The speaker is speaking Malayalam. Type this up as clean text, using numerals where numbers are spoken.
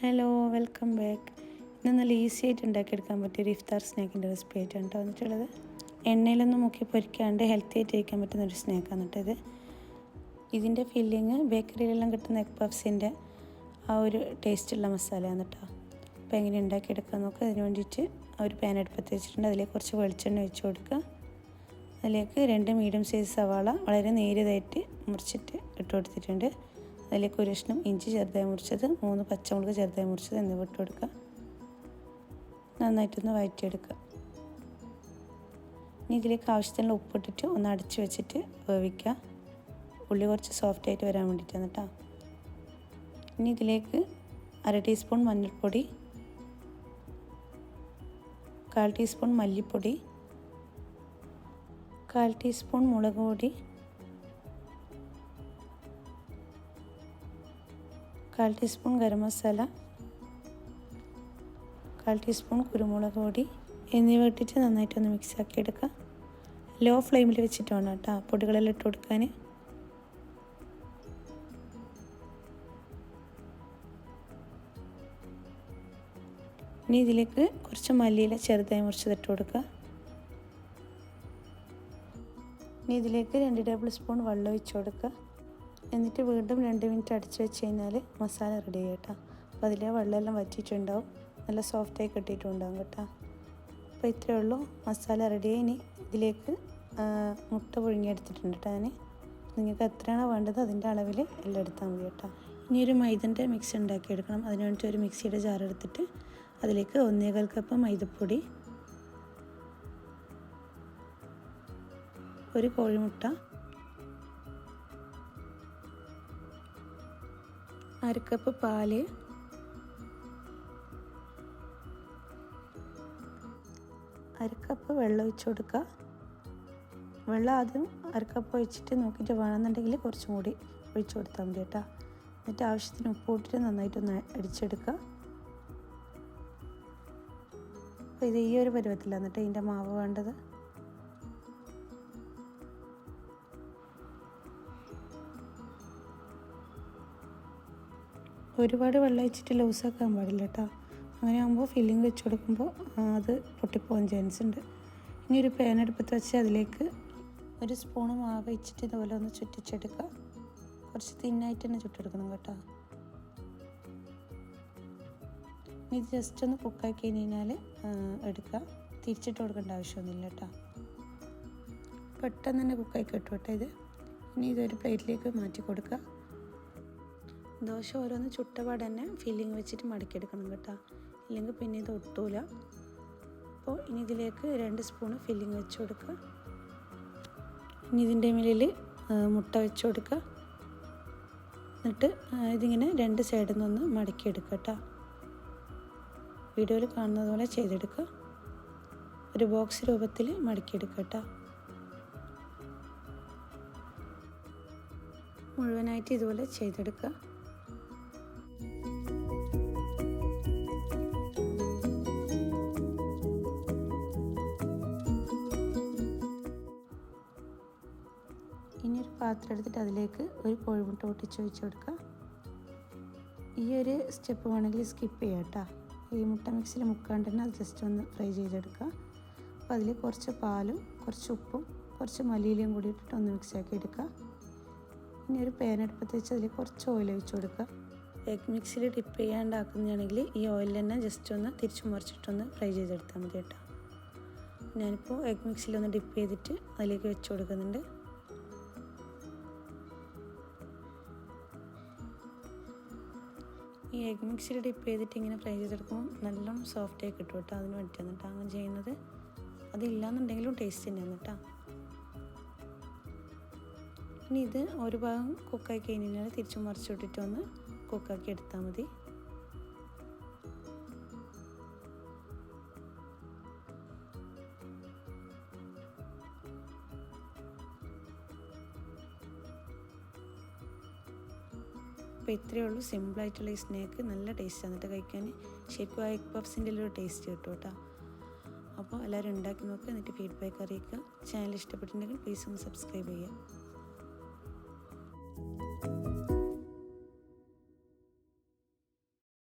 Hello, welcome back. ഇന്ന് നല്ല ഈസി ആയിട്ട് ഉണ്ടാക്കിയെടുക്കാൻ പറ്റിയ ഒരു ഇഫ്താർ സ്നാക്കിൻ്റെ റെസിപ്പി ആയിട്ടാണ് കേട്ടോ വന്നിട്ടുള്ളത്. എണ്ണയിലൊന്നും മുക്കി പൊരിക്കാണ്ട് ഹെൽത്തി ആയിട്ട് കഴിക്കാൻ പറ്റുന്ന ഒരു സ്നാക്കാണ് കേട്ടോ ഇത്. ഇതിൻ്റെ ഫില്ലിങ് ബേക്കറിയിലെല്ലാം കിട്ടുന്ന എഗ് പഫ്സിൻ്റെ ആ ഒരു ടേസ്റ്റുള്ള മസാലയാണ് കേട്ടോ. അപ്പോൾ എങ്ങനെ ഉണ്ടാക്കിയെടുക്കാൻ നോക്കുക. അതിന് വേണ്ടിയിട്ട് ഒരു പാൻ അടുപ്പത്ത് വെച്ചിട്ടുണ്ട്. അതിലേക്ക് കുറച്ച് വെളിച്ചെണ്ണ ഒഴിച്ച് കൊടുക്കുക. അതിലേക്ക് 2 മീഡിയം സൈസ് സവാള വളരെ നേരിയതായിട്ട് മുറിച്ചിട്ട് ഇട്ട് കൊടുത്തിട്ടുണ്ട്. അതിലേക്ക് ഒരു കഷ്ണം ഇഞ്ചി ചെറുതായി മുറിച്ചത്, 3 പച്ചമുളക് ചെറുതായി മുറിച്ചത് എന്നിവ ഇട്ട് കൊടുക്കുക. നന്നായിട്ടൊന്ന് വഴറ്റിയെടുക്കുക. ഇനി ഇതിലേക്ക് ആവശ്യത്തിനുള്ള ഉപ്പിട്ടിട്ട് ഒന്ന് അടച്ച് വെച്ചിട്ട് വേവിക്കുക. ഉള്ളി കുറച്ച് സോഫ്റ്റ് ആയിട്ട് വരാൻ വേണ്ടിയിട്ടാണ് കേട്ടോ. ഇനി ഇതിലേക്ക് 1/2 ടീസ്പൂൺ മഞ്ഞൾപ്പൊടി, 1/4 ടീസ്പൂൺ മല്ലിപ്പൊടി, 1/4 ടീസ്പൂൺ മുളക് പൊടി, 1/4 ടീസ്പൂൺ ഗരം മസാല, 1/4 ടീസ്പൂൺ കുരുമുളക് പൊടി എന്നിവ ഇട്ടിട്ട് നന്നായിട്ടൊന്ന് മിക്സ് ആക്കി എടുക്കുക. ലോ ഫ്ലെയിമിൽ വെച്ചിട്ട് വേണം കേട്ടോ പൊടികളെല്ലാം ഇട്ട് കൊടുക്കാൻ. ഇനി ഇതിലേക്ക് കുറച്ച് മല്ലിയില ചെറുതായി മുറിച്ചതിട്ട് കൊടുക്കുക. ഇനി ഇതിലേക്ക് 2 ടേബിൾ സ്പൂൺ വെള്ളം ഒഴിച്ച് കൊടുക്കുക. എന്നിട്ട് വീണ്ടും 2 മിനിറ്റ് അടച്ച് വെച്ച് കഴിഞ്ഞാൽ മസാല റെഡി ആയി കേട്ടോ. അപ്പോൾ അതിലെ വെള്ളമെല്ലാം വറ്റിയിട്ടുണ്ടാവും, നല്ല സോഫ്റ്റായി കിട്ടിയിട്ടുണ്ടാവും കേട്ടോ. അപ്പോൾ ഇത്രയേ ഉള്ളൂ, മസാല റെഡിയായി. ഇനി ഇതിലേക്ക് മുട്ട പുഴുങ്ങിയെടുത്തിട്ടുണ്ട് കേട്ടോ ഞാൻ. നിങ്ങൾക്ക് എത്രയാണോ വേണ്ടത് അതിൻ്റെ അളവിൽ എല്ലാം എടുത്താൽ മതി കേട്ടോ. ഇനി ഒരു മൈദൻ്റെ മിക്സ് ഉണ്ടാക്കിയെടുക്കണം. അതിന് വേണ്ടിയിട്ട് ഒരു മിക്സിയുടെ ജാർ എടുത്തിട്ട് അതിലേക്ക് 1/4 കപ്പ് മൈദപ്പൊടി, ഒരു കോഴിമുട്ട, 1/2 കപ്പ് പാല്, 1/2 കപ്പ് വെള്ളം ഒഴിച്ച് കൊടുക്കുക. വെള്ളം ആദ്യം 1/2 കപ്പ് ഒഴിച്ചിട്ട് നോക്കിയിട്ട് വേണമെന്നുണ്ടെങ്കിൽ കുറച്ചും കൂടി ഒഴിച്ച് കൊടുത്താൽ മതി കേട്ടോ. എന്നിട്ട് ആവശ്യത്തിന് ഉപ്പ് ഇട്ടിട്ട് നന്നായിട്ടൊന്ന് അടിച്ചെടുക്കുക. അപ്പോൾ ഇത് ഈ ഒരു പരുവത്തിലാണ് എന്നിട്ട് ഇതിൻ്റെ മാവ് വേണ്ടത്. ഒരുപാട് വെള്ളം ഒഴിച്ചിട്ട് ലൂസാക്കാൻ പാടില്ല കേട്ടോ. അങ്ങനെ ആകുമ്പോൾ ഫില്ലിങ് വെച്ച് കൊടുക്കുമ്പോൾ അത് പൊട്ടിപ്പോകാൻ ചാൻസ് ഉണ്ട്. ഇനി ഒരു പാൻ അടുപ്പത്ത് വെച്ച് അതിലേക്ക് 1 സ്പൂണ് മാവ് വെച്ചിട്ട് ഇതുപോലെ ഒന്ന് ചുറ്റിച്ചെടുക്കുക. കുറച്ച് തിന്നായിട്ട് തന്നെ ചുട്ടെടുക്കണം കേട്ടോ. ഇനി ഇത് ജസ്റ്റ് ഒന്ന് കുക്കാക്കി കഴിഞ്ഞാൽ എടുക്കുക. തിരിച്ചിട്ട് കൊടുക്കേണ്ട ആവശ്യമൊന്നുമില്ല കേട്ടോ. പെട്ടെന്ന് തന്നെ കുക്കായി കിട്ടും കേട്ടോ ഇത്. ഇനി ഇതൊരു പ്ലേറ്റിലേക്ക് മാറ്റി കൊടുക്കുക. ദോശ ഓരോന്ന് ചുട്ടപാട് തന്നെ ഫില്ലിങ് വെച്ചിട്ട് മടക്കിയെടുക്കണം കേട്ടോ, ഇല്ലെങ്കിൽ പിന്നെ ഇത് ഒട്ടൂല. അപ്പോൾ ഇനി ഇതിലേക്ക് 2 സ്പൂണ് ഫില്ലിങ് വെച്ച് കൊടുക്കുക. ഇനി ഇതിൻ്റെ മുകളിൽ മുട്ട വെച്ച് കൊടുക്കുക. എന്നിട്ട് ഇതിങ്ങനെ 2 സൈഡിൽ നിന്നൊന്ന് മടക്കിയെടുക്കുക കേട്ടോ. വീഡിയോയിൽ കാണുന്നത് പോലെ ചെയ്തെടുക്കുക. ഒരു ബോക്സ് രൂപത്തിൽ മടക്കിയെടുക്കുക കേട്ടോ. മുഴുവനായിട്ട് ഇതുപോലെ ചെയ്തെടുക്കുക. ഇനി ഒരു പാത്രം എടുത്തിട്ട് അതിലേക്ക് ഒരു കോഴിമുട്ട പൊട്ടിച്ച് ഒഴിച്ച് കൊടുക്കുക. ഈ ഒരു സ്റ്റെപ്പ് വേണമെങ്കിൽ സ്കിപ്പ് ചെയ്യാം കേട്ടോ. ഈ മുട്ട മിക്സിൽ മുക്കാണ്ട് തന്നെ അത് ജസ്റ്റ് ഒന്ന് ഫ്രൈ ചെയ്തെടുക്കുക. അപ്പോൾ അതിൽ കുറച്ച് പാലും കുറച്ച് ഉപ്പും കുറച്ച് മല്ലിയിലയും കൂടി ഇട്ടിട്ട് ഒന്ന് മിക്സ് ആക്കി എടുക്കുക. ഇനി ഒരു പാൻ അടുപ്പത്ത് വെച്ച് അതിൽ കുറച്ച് ഓയിൽ ഒഴിച്ച് കൊടുക്കുക. എഗ് മിക്സിൽ ഡിപ്പ് ചെയ്യാണ്ടാക്കുന്നതാണെങ്കിൽ ഈ ഓയിൽ തന്നെ ജസ്റ്റ് ഒന്ന് തിരിച്ചു മറിച്ചിട്ടൊന്ന് ഫ്രൈ ചെയ്തെടുത്താൽ മതി കേട്ടോ. ഞാനിപ്പോൾ എഗ് മിക്സിലൊന്ന് ഡിപ്പ് ചെയ്തിട്ട് അതിലേക്ക് വെച്ച് കൊടുക്കുന്നുണ്ട്. ഈ എഗ് മിക്സിൽ ഡിപ്പ് ചെയ്തിട്ട് ഇങ്ങനെ ഫ്രൈ ചെയ്തെടുക്കുമ്പോൾ നല്ലോണം സോഫ്റ്റായി കിട്ടും കേട്ടോ. അതിന് വേണ്ടിയിട്ടാണ് കേട്ടോ അങ്ങനെ ചെയ്യുന്നത്. അതില്ലാന്നുണ്ടെങ്കിലും ടേസ്റ്റ് തന്നെയാണ് കേട്ടോ. ഇനി ഇത് ഒരു ഭാഗം കുക്കാക്കി കഴിഞ്ഞാൽ തിരിച്ചു മറിച്ചിട്ടിട്ട് ഒന്ന് കുക്കാക്കി എടുത്താൽ മതി. അപ്പോൾ ഇത്രയേ ഉള്ളൂ, സിമ്പിളായിട്ടുള്ള ഈ സ്നാക്ക്. നല്ല ടേസ്റ്റ് എന്നിട്ട് കഴിക്കാൻ ശരിക്കും ആ എഗ് പഫ്സിൻ്റെ ഒരു ടേസ്റ്റ് കിട്ടും കേട്ടോ. അപ്പോൾ എല്ലാവരും ഉണ്ടാക്കി നോക്കുക, എന്നിട്ട് ഫീഡ്ബാക്ക് അറിയിക്കുക. ചാനൽ ഇഷ്ടപ്പെട്ടിട്ടുണ്ടെങ്കിൽ പ്ലീസ് ഒന്ന് സബ്സ്ക്രൈബ് ചെയ്യുക.